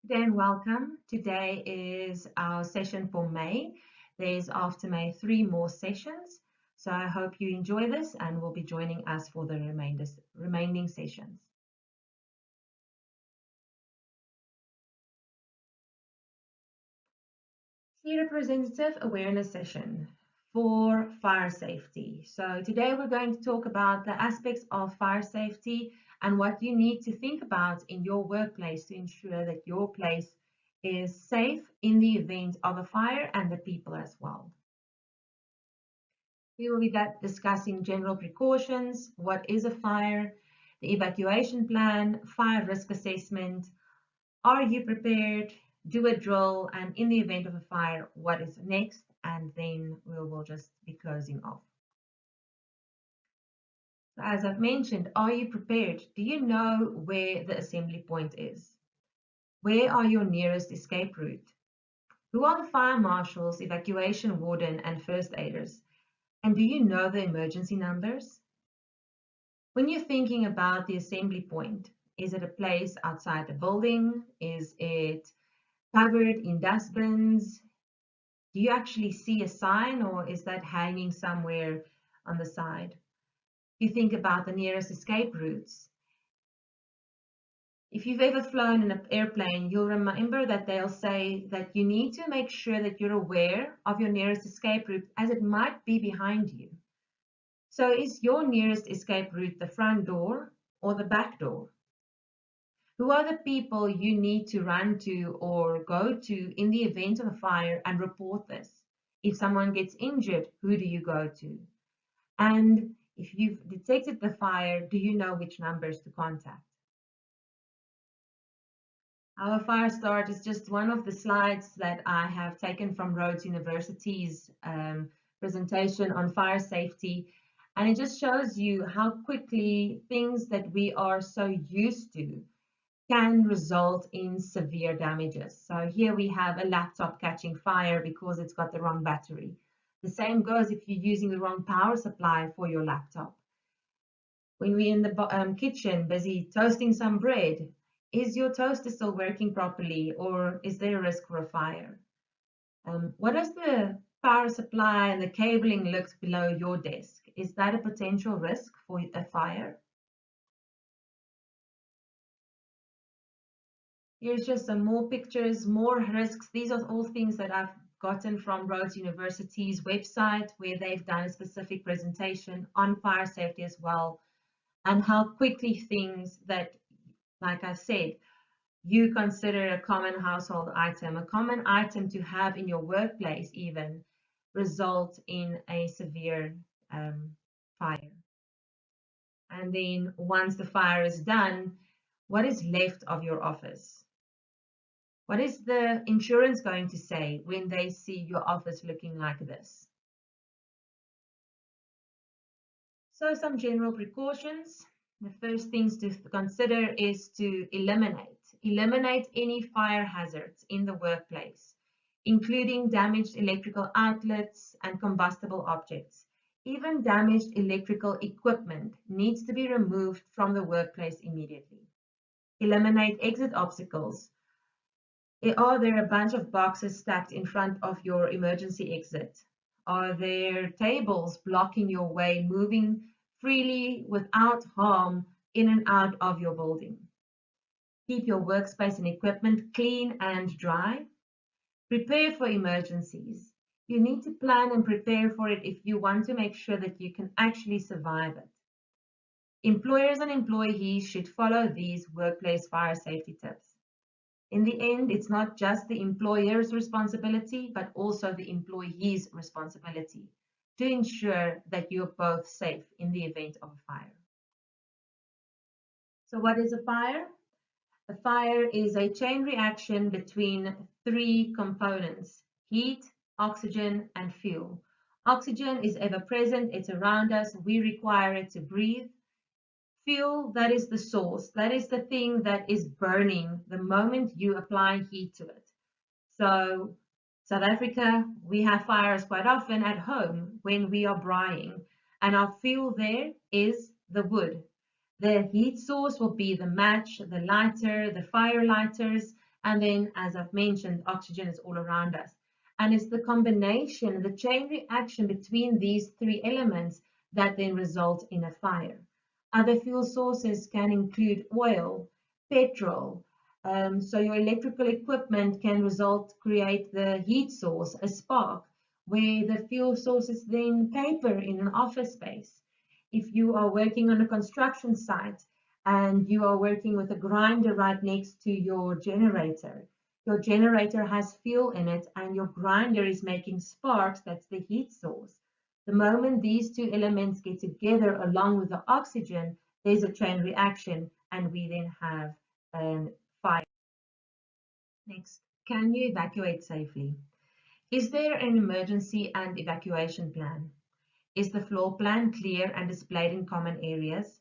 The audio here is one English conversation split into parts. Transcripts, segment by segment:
Good day and welcome. Today is our session for May. There's after May 3 more sessions. So I hope you enjoy this and will be joining us for the remaining sessions. Key representative awareness session for fire safety. So today we're going to talk about the aspects of fire safety and what you need to think about in your workplace to ensure that your place is safe in the event of a fire and the people as well. We will be discussing general precautions, what is a fire, the evacuation plan, fire risk assessment, are you prepared, do a drill, and in the event of a fire, what is next, and then we will just be closing off. So as I've mentioned, are you prepared? Do you know where the assembly point is? Where are your nearest escape route? Who are the fire marshals, evacuation warden, and first aiders? And do you know the emergency numbers? When you're thinking about the assembly point, is it a place outside the building? Is it covered in dustbins? Do you actually see a sign or is that hanging somewhere on the side? You think about the nearest escape routes. If you've ever flown in an airplane, you'll remember that they'll say that you need to make sure that you're aware of your nearest escape route as it might be behind you. So is your nearest escape route the front door or the back door? Who are the people you need to run to or go to in the event of a fire and report this? If someone gets injured, who do you go to? And if you've detected the fire, do you know which numbers to contact? Our fire start is just one of the slides that I have taken from Rhodes University's presentation on fire safety. And it just shows you how quickly things that we are so used to can result in severe damages. So here we have a laptop catching fire because it's got the wrong battery. The same goes if you're using the wrong power supply for your laptop. When we're in the kitchen busy toasting some bread, is your toaster still working properly or is there a risk for a fire? What does the power supply and the cabling look below your desk? Is that a potential risk for a fire? Here's just some more pictures, more risks. These are all things that I've gotten from Rhodes University's website where they've done a specific presentation on fire safety as well and how quickly things that, like I said, you consider a common household item, a common item to have in your workplace even, result in a severe fire. And then once the fire is done, what is left of your office? What is the insurance going to say when they see your office looking like this? So some general precautions. The first things to consider is to eliminate any fire hazards in the workplace, including damaged electrical outlets and combustible objects. Even damaged electrical equipment needs to be removed from the workplace immediately. Eliminate exit obstacles. Are there a bunch of boxes stacked in front of your emergency exit? Are there tables blocking your way, moving freely without harm in and out of your building? Keep your workspace and equipment clean and dry. Prepare for emergencies. You need to plan and prepare for it if you want to make sure that you can actually survive it. Employers and employees should follow these workplace fire safety tips. In the end, it's not just the employer's responsibility, but also the employee's responsibility to ensure that you're both safe in the event of a fire. So what is a fire? A fire is a chain reaction between three components: heat, oxygen, and fuel. Oxygen is ever present, it's around us, we require it to breathe. Fuel, that is the source, that is the thing that is burning the moment you apply heat to it. So South Africa, we have fires quite often at home when we are braaiing, and our fuel there is the wood. The heat source will be the match, the lighter, the fire lighters, And then, as I've mentioned, oxygen is all around us. And it's the combination, the chain reaction between these three elements that then result in a fire. Other fuel sources can include oil, petrol. So your electrical equipment can create the heat source, a spark, where the fuel source is then paper in an office space. If you are working on a construction site and you are working with a grinder right next to your generator has fuel in it and your grinder is making sparks, that's the heat source. The moment these two elements get together along with the oxygen, there's a chain reaction and we then have a fire. Next, can you evacuate safely? Is there an emergency and evacuation plan? Is the floor plan clear and displayed in common areas?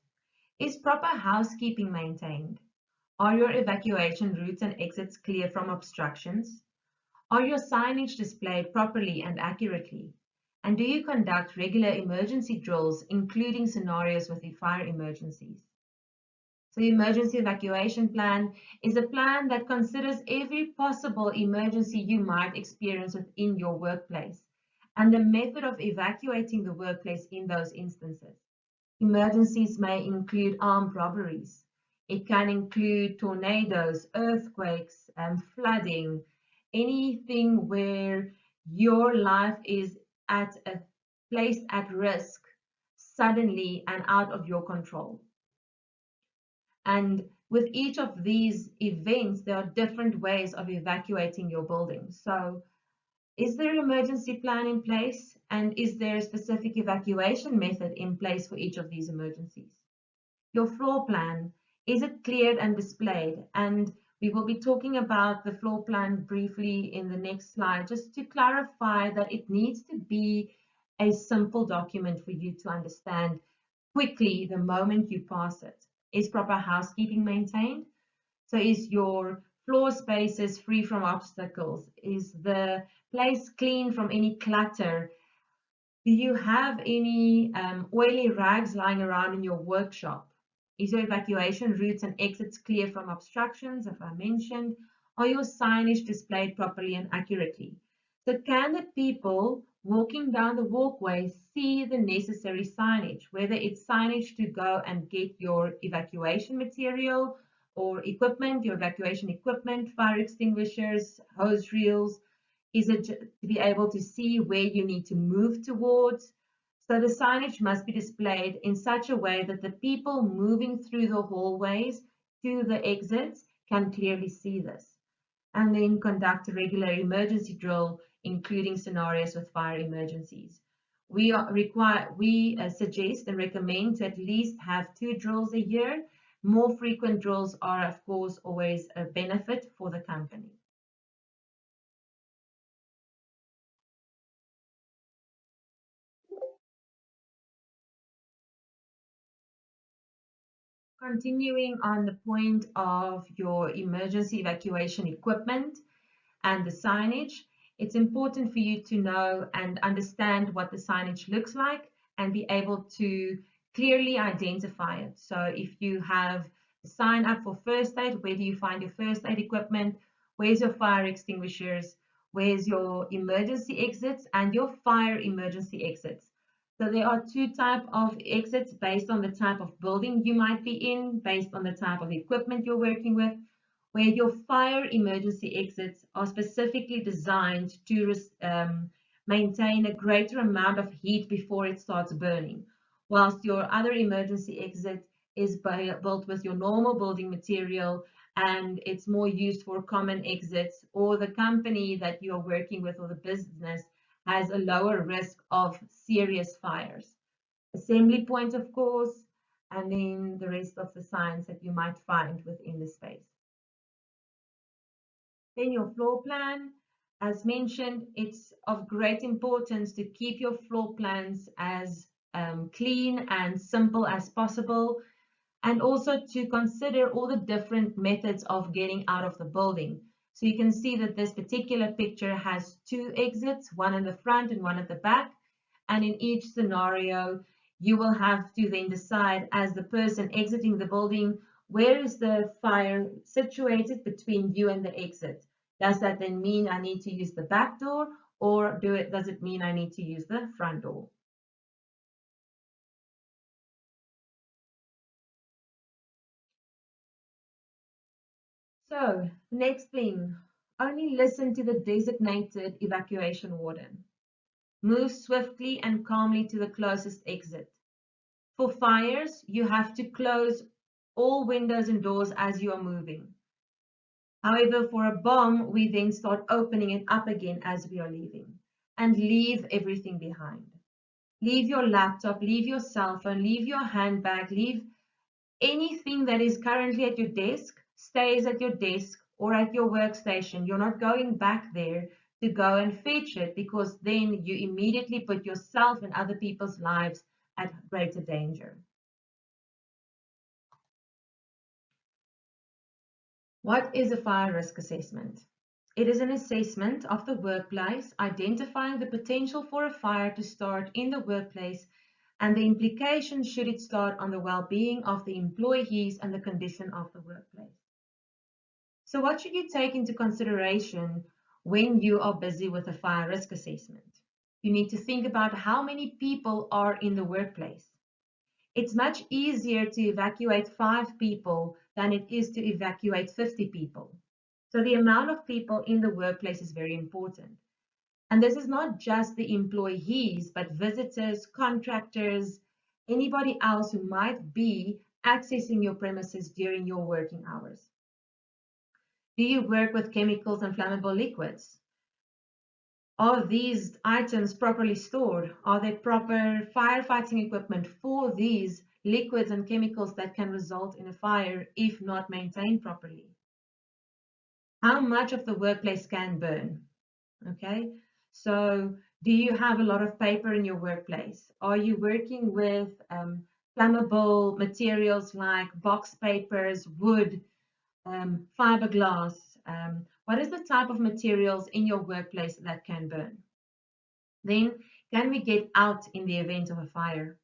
Is proper housekeeping maintained? Are your evacuation routes and exits clear from obstructions? Are your signage displayed properly and accurately? And do you conduct regular emergency drills, including scenarios with the fire emergencies? So the emergency evacuation plan is a plan that considers every possible emergency you might experience within your workplace and the method of evacuating the workplace in those instances. Emergencies may include armed robberies. It can include tornadoes, earthquakes, flooding, anything where your life is placed at risk suddenly and out of your control. And with each of these events, there are different ways of evacuating your building. So is there an emergency plan in place? And is there a specific evacuation method in place for each of these emergencies? Your floor plan, is it cleared and displayed? And we will be talking about the floor plan briefly in the next slide, just to clarify that it needs to be a simple document for you to understand quickly the moment you pass it. Is proper housekeeping maintained? So is your floor spaces free from obstacles? Is the place clean from any clutter? Do you have any oily rags lying around in your workshop? Is your evacuation routes and exits clear from obstructions, as I mentioned? Are your signage displayed properly and accurately? So can the people walking down the walkway see the necessary signage, whether it's signage to go and get your evacuation material or equipment, your evacuation equipment, fire extinguishers, hose reels? Is it to be able to see where you need to move towards? So the signage must be displayed in such a way that the people moving through the hallways to the exits can clearly see this. And then conduct a regular emergency drill, including scenarios with fire emergencies. We suggest and recommend to at least have 2 drills a year. More frequent drills are, of course, always a benefit for the company. Continuing on the point of your emergency evacuation equipment and the signage, it's important for you to know and understand what the signage looks like and be able to clearly identify it. So if you have a sign up for first aid, where do you find your first aid equipment? Where's your fire extinguishers? Where's your emergency exits and your fire emergency exits? So there are 2 types of exits based on the type of building you might be in, based on the type of equipment you're working with, where your fire emergency exits are specifically designed to maintain a greater amount of heat before it starts burning, whilst your other emergency exit is built with your normal building material and it's more used for common exits, or the company that you're working with or the business has a lower risk of serious fires. Assembly point, of course, and then the rest of the signs that you might find within the space. Then your floor plan, as mentioned, it's of great importance to keep your floor plans as clean and simple as possible, and also to consider all the different methods of getting out of the building. So you can see that this particular picture has 2 exits, one in the front and one at the back. And in each scenario, you will have to then decide, as the person exiting the building, where is the fire situated between you and the exit? Does that then mean I need to use the back door, or does it mean I need to use the front door? So, next thing, only listen to the designated evacuation warden. Move swiftly and calmly to the closest exit. For fires, you have to close all windows and doors as you are moving. However, for a bomb, we then start opening it up again as we are leaving, and leave everything behind. Leave your laptop, leave your cell phone, leave your handbag, leave anything that is currently at your desk, stays at your desk or at your workstation. You're not going back there to go and fetch it, because then you immediately put yourself and other people's lives at greater danger. What is a fire risk assessment? It is an assessment of the workplace, identifying the potential for a fire to start in the workplace and the implications should it start on the well-being of the employees and the condition of the workplace. So what should you take into consideration when you are busy with a fire risk assessment? You need to think about how many people are in the workplace. It's much easier to evacuate 5 people than it is to evacuate 50 people. So the amount of people in the workplace is very important. And this is not just the employees, but visitors, contractors, anybody else who might be accessing your premises during your working hours. Do you work with chemicals and flammable liquids? Are these items properly stored? Are there proper firefighting equipment for these liquids and chemicals that can result in a fire if not maintained properly? How much of the workplace can burn? Okay, so do you have a lot of paper in your workplace? Are you working with flammable materials like box papers, wood, fiberglass? What is the type of materials in your workplace that can burn? Then, can we get out in the event of a fire?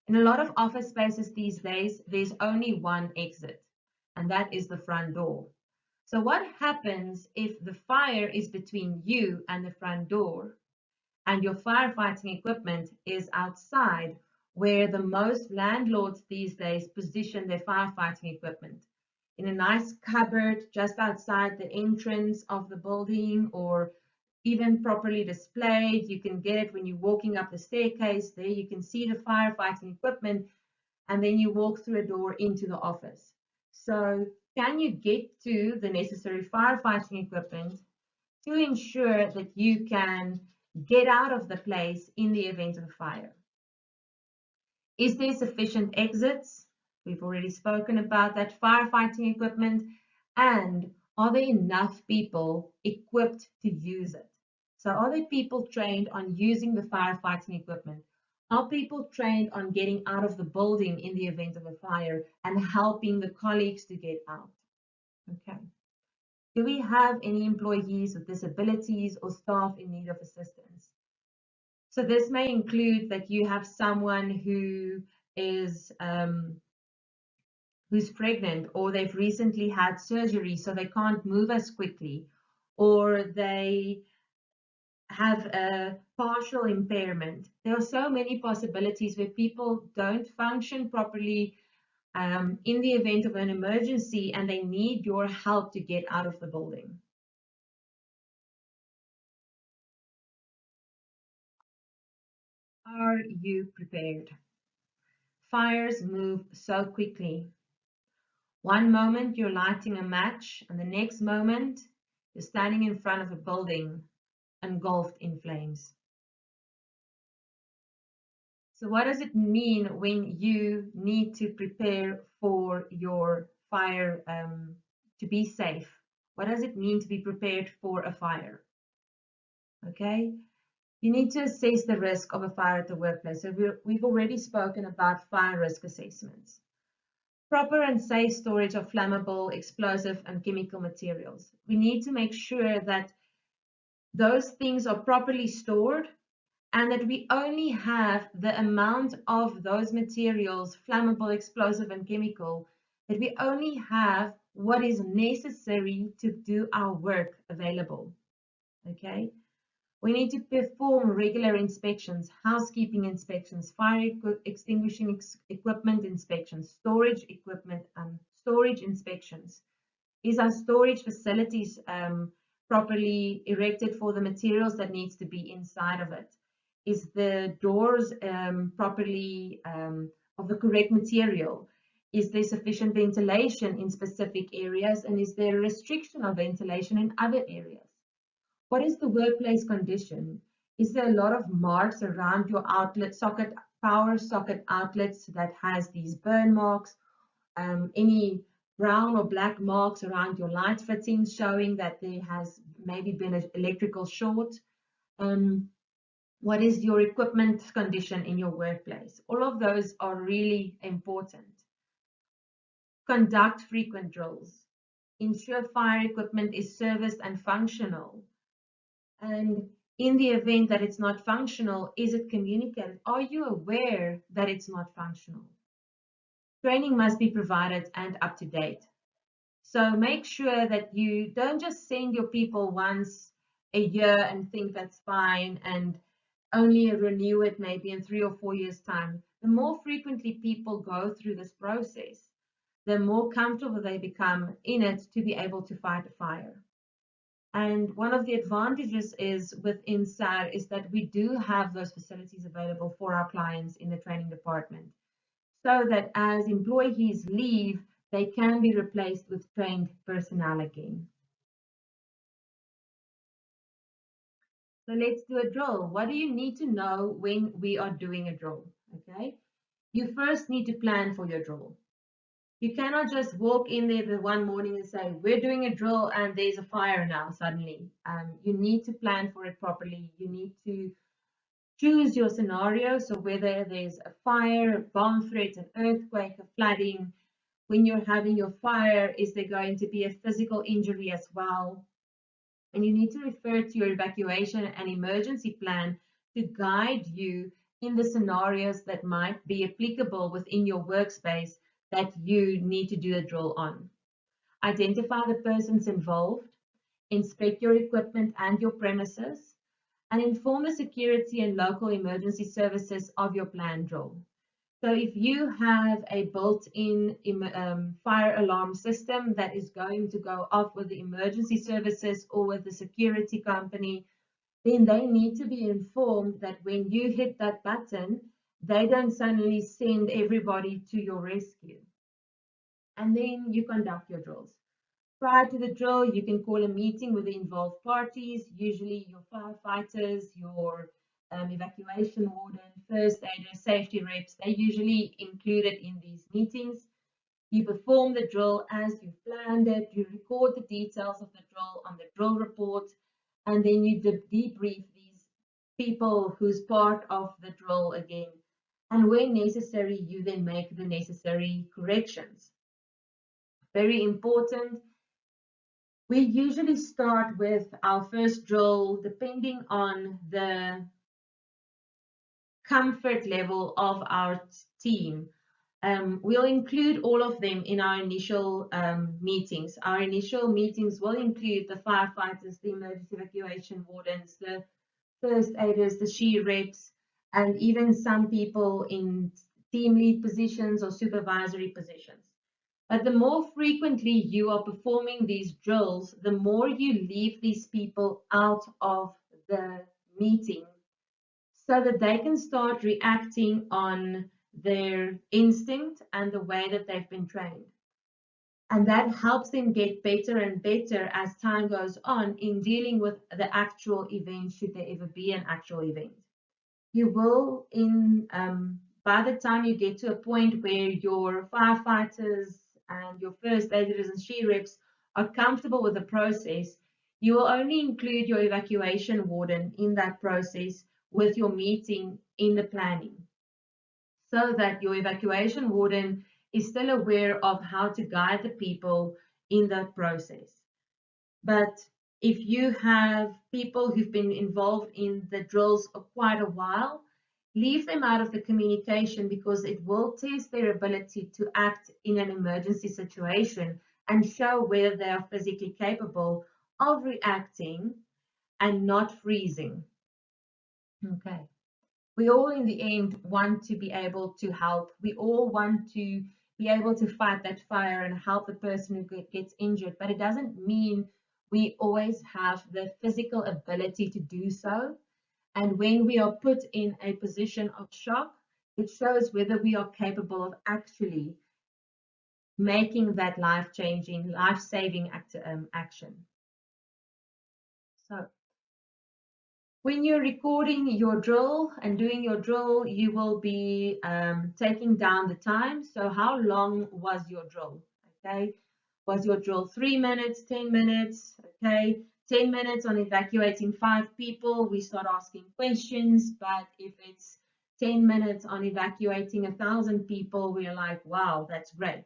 In a lot of office spaces these days, there's only one exit, and that is the front door. So what happens if the fire is between you and the front door and your firefighting equipment is outside, where the most landlords these days position their firefighting equipment? In a nice cupboard just outside the entrance of the building, or even properly displayed. You can get it when you're walking up the staircase. There you can see the firefighting equipment, and then you walk through a door into the office. So can you get to the necessary firefighting equipment to ensure that you can get out of the place in the event of a fire? Is there sufficient exits? We've already spoken about that. Firefighting equipment. And are there enough people equipped to use it? So are there people trained on using the firefighting equipment? Are people trained on getting out of the building in the event of a fire and helping the colleagues to get out? Okay. Do we have any employees with disabilities or staff in need of assistance? So this may include that you have someone who is who's pregnant, or they've recently had surgery so they can't move as quickly, or they have a partial impairment. There are so many possibilities where people don't function properly in the event of an emergency and they need your help to get out of the building. Are you prepared? Fires move so quickly. One moment you're lighting a match, and the next moment you're standing in front of a building engulfed in flames. So what does it mean when you need to prepare for your fire to be safe? What does it mean to be prepared for a fire? Okay, you need to assess the risk of a fire at the workplace. So we've already spoken about fire risk assessments. Proper and safe storage of flammable, explosive, and chemical materials. We need to make sure that those things are properly stored and that we only have the amount of those materials, flammable, explosive, and chemical, that we only have what is necessary to do our work available. Okay. We need to perform regular inspections, housekeeping inspections, fire extinguishing equipment inspections, storage equipment, storage inspections. Is our storage facilities properly erected for the materials that needs to be inside of it? Is the doors properly of the correct material? Is there sufficient ventilation in specific areas? And is there a restriction of ventilation in other areas? What is the workplace condition? Is there a lot of marks around your outlet socket, power socket outlets that has these burn marks? Any brown or black marks around your light fittings showing that there has maybe been an electrical short? What is your equipment condition in your workplace? All of those are really important. Conduct frequent drills. Ensure fire equipment is serviced and functional. And in the event that it's not functional, is it communicated? Are you aware that it's not functional? Training must be provided and up to date. So make sure that you don't just send your people once a year and think that's fine and only renew it maybe in 3 or 4 years' time. The more frequently people go through this process, the more comfortable they become in it to be able to fight a fire. And one of the advantages is within SAR is that we do have those facilities available for our clients in the training department, so that as employees leave, they can be replaced with trained personnel again. So let's do a drill. What do you need to know when we are doing a drill? Okay, you first need to plan for your drill. You cannot just walk in there the one morning and say, we're doing a drill and there's a fire now suddenly. You need to plan for it properly. You need to choose your scenario. So whether there's a fire, a bomb threat, an earthquake, a flooding, when you're having your fire, is there going to be a physical injury as well? And you need to refer to your evacuation and emergency plan to guide you in the scenarios that might be applicable within your workspace that you need to do a drill on. Identify the persons involved, inspect your equipment and your premises, and inform the security and local emergency services of your planned drill. So if you have a built-in fire alarm system that is going to go off with the emergency services or with the security company, then they need to be informed that when you hit that button, they don't suddenly send everybody to your rescue. And then you conduct your drills. Prior to the drill, you can call a meeting with the involved parties, usually your firefighters, your evacuation warden, first aiders, safety reps. They usually included in these meetings. You perform the drill as you planned it. You record the details of the drill on the drill report, and then you debrief these people who's part of the drill again. And when necessary, you then make the necessary corrections. Very important. We usually start with our first drill, depending on the comfort level of our team. We'll include all of them in our initial meetings. Our initial meetings will include the firefighters, the emergency evacuation wardens, the first aiders, the SHE reps, and even some people in team lead positions or supervisory positions. But the more frequently you are performing these drills, the more you leave these people out of the meeting so that they can start reacting on their instinct and the way that they've been trained. And that helps them get better and better as time goes on in dealing with the actual event, should there ever be an actual event. You will, by the time you get to a point where your firefighters and your first aiders and SHE reps are comfortable with the process, you will only include your evacuation warden in that process with your meeting in the planning, so that your evacuation warden is still aware of how to guide the people in that process. But if you have people who've been involved in the drills for quite a while, Leave them out of the communication because it will test their ability to act in an emergency situation and show whether they are physically capable of reacting and not freezing. Okay. We all in the end want to be able to help. We all want to be able to fight that fire and help the person who gets injured, but it doesn't mean we always have the physical ability to do so. And when we are put in a position of shock, it shows whether we are capable of actually making that life-changing, life-saving action. So when you're recording your drill and doing your drill, you will be taking down the time. So how long was your drill? Okay. Was your drill 3 minutes, 10 minutes? Okay. 10 minutes on evacuating 5 people, we start asking questions. But if it's 10 minutes on evacuating 1,000 people, we're like, wow, that's great.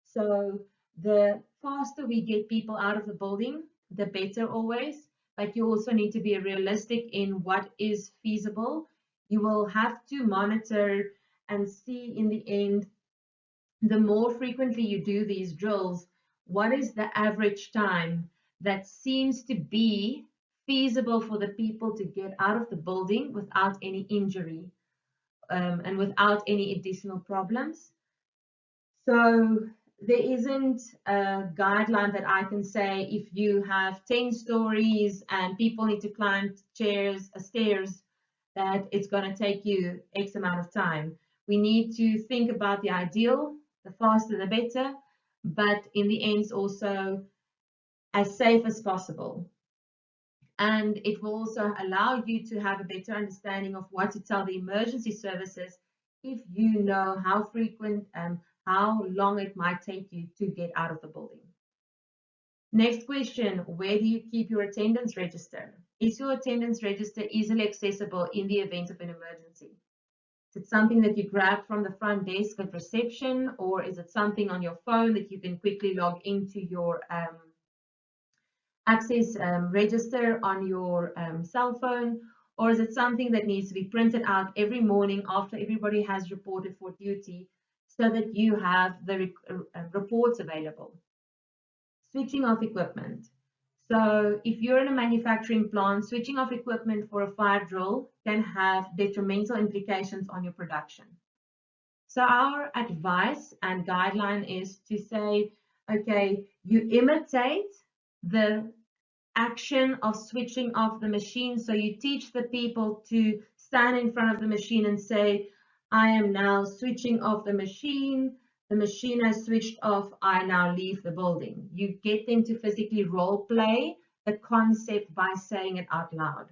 So the faster we get people out of the building, the better always. But you also need to be realistic in what is feasible. You will have to monitor and see in the end, the more frequently you do these drills, what is the average time that seems to be feasible for the people to get out of the building without any injury and without any additional problems. So there isn't a guideline that I can say if you have 10 stories and people need to climb stairs, that it's going to take you X amount of time. We need to think about the ideal, the faster the better, but in the end, it's also as safe as possible. And it will also allow you to have a better understanding of what to tell the emergency services if you know how frequent and how long it might take you to get out of the building. Next question, where do you keep your attendance register? Is your attendance register easily accessible in the event of an emergency? Is it something that you grab from the front desk at reception, or is it something on your phone that you can quickly log into your access register on your cell phone, or is it something that needs to be printed out every morning after everybody has reported for duty so that you have the reports available? Switching off equipment. So if you're in a manufacturing plant, switching off equipment for a fire drill can have detrimental implications on your production. So our advice and guideline is to say, okay, you imitate the action of switching off the machine. So you teach the people to stand in front of the machine and say, I am now switching off the machine. The machine has switched off. I now leave the building. You get them to physically role play the concept by saying it out loud.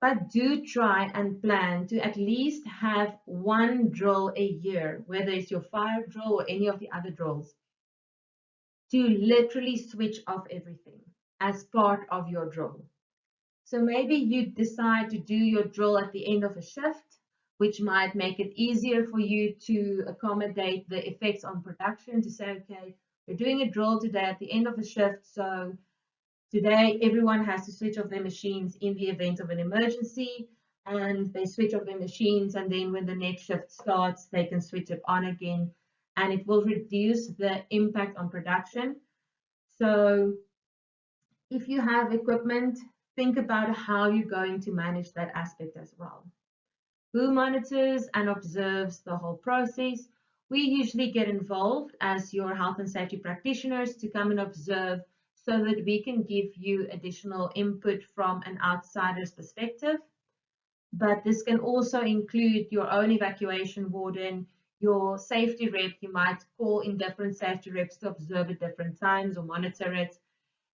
But do try and plan to at least have one drill a year, whether it's your fire drill or any of the other drills, to literally switch off everything as part of your drill. So maybe you decide to do your drill at the end of a shift, which might make it easier for you to accommodate the effects on production, to say, okay, we're doing a drill today at the end of the shift, so today everyone has to switch off their machines in the event of an emergency, and they switch off their machines, and then when the next shift starts, they can switch it on again, and it will reduce the impact on production. So if you have equipment, think about how you're going to manage that aspect as well. Who monitors and observes the whole process? We usually get involved as your health and safety practitioners to come and observe so that we can give you additional input from an outsider's perspective. But this can also include your own evacuation warden, your safety rep. You might call in different safety reps to observe at different times or monitor it.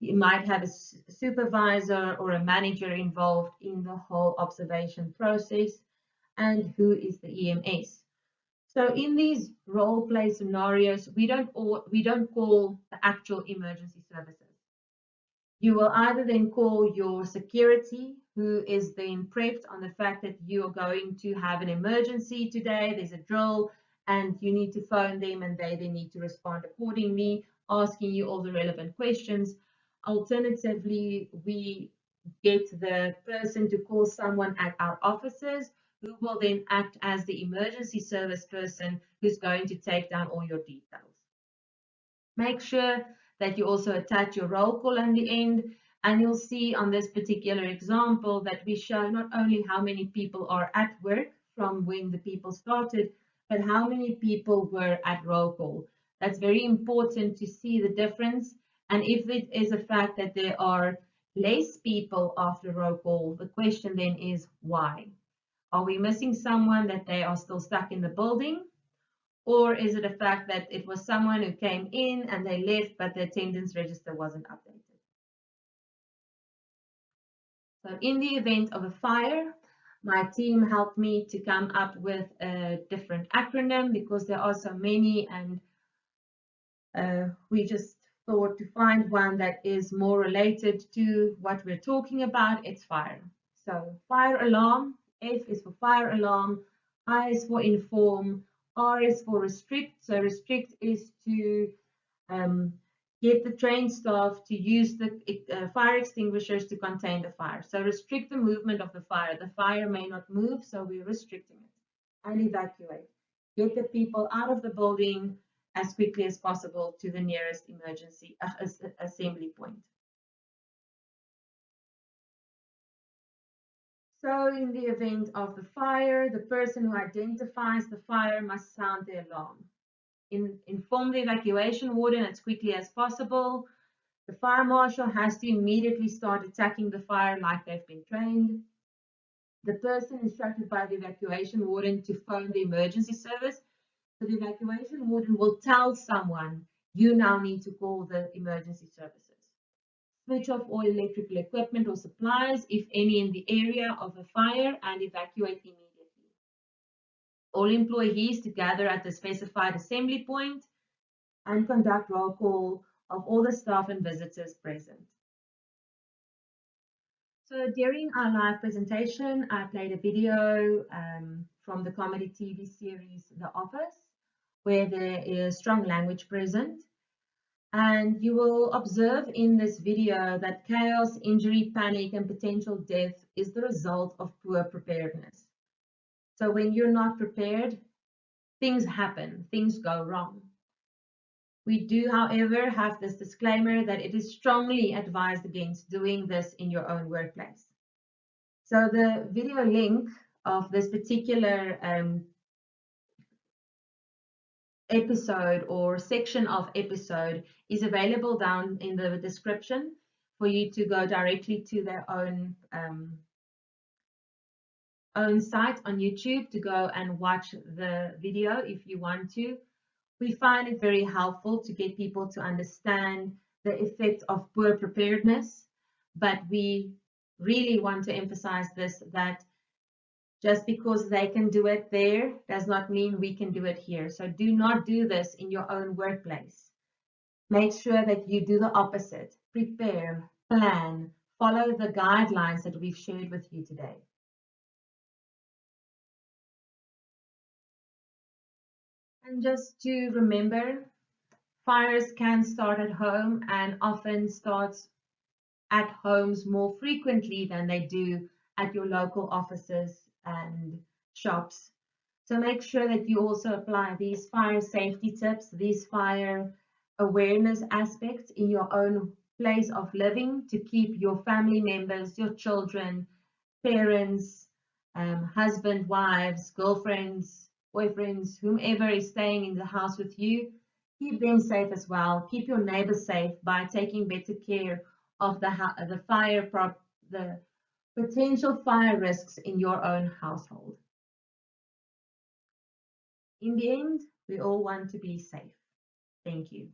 You might have a supervisor or a manager involved in the whole observation process, and who is the EMS. So in these role play scenarios, we don't call the actual emergency services. You will either then call your security, who is then prepped on the fact that you are going to have an emergency today, there's a drill, and you need to phone them and they need to respond accordingly, asking you all the relevant questions. Alternatively, we get the person to call someone at our offices who will then act as the emergency service person who's going to take down all your details. Make sure that you also attach your roll call on the end, and you'll see on this particular example that we show not only how many people are at work from when the people started, but how many people were at roll call. That's very important to see the difference. And if it is a fact that there are less people after roll call, the question then is why? Are we missing someone that they are still stuck in the building? Or is it a fact that it was someone who came in and they left, but the attendance register wasn't updated? So in the event of a fire, my team helped me to come up with a different acronym because there are so many, and we just thought to find one that is more related to what we're talking about. It's fire. So fire alarm, F is for fire alarm, I is for inform, R is for restrict. So restrict is to get the trained staff to use the fire extinguishers to contain the fire. So restrict the movement of the fire. The fire may not move, so we're restricting it. And evacuate. Get the people out of the building as quickly as possible to the nearest emergency assembly point. So in the event of the fire, the person who identifies the fire must sound the alarm. Inform the evacuation warden as quickly as possible. The fire marshal has to immediately start attacking the fire like they've been trained. The person instructed by the evacuation warden to phone the emergency service. So the evacuation warden will tell someone, you now need to call the emergency services. Switch off all electrical equipment or supplies, if any, in the area of a fire, and evacuate immediately. All employees to gather at the specified assembly point and conduct roll call of all the staff and visitors present. So during our live presentation, I played a video from the comedy TV series The Office, where there is strong language present. And you will observe in this video that chaos, injury, panic, and potential death is the result of poor preparedness. So when you're not prepared, things happen, things go wrong. We do, however, have this disclaimer that it is strongly advised against doing this in your own workplace. So the video link of this particular episode or section of episode is available down in the description for you to go directly to their own site on YouTube to go and watch the video if you want to. We find it very helpful to get people to understand the effect of poor preparedness, but we really want to emphasize this, that just because they can do it there does not mean we can do it here. So do not do this in your own workplace. Make sure that you do the opposite. Prepare, plan, follow the guidelines that we've shared with you today. And just to remember, fires can start at home and often starts at homes more frequently than they do at your local offices and shops. So make sure that you also apply these fire safety tips, these fire awareness aspects in your own place of living to keep your family members, your children, parents, husband, wives, girlfriends, boyfriends, whomever is staying in the house with you, keep them safe as well. Keep your neighbors safe by taking better care of the potential fire risks in your own household. In the end, we all want to be safe. Thank you.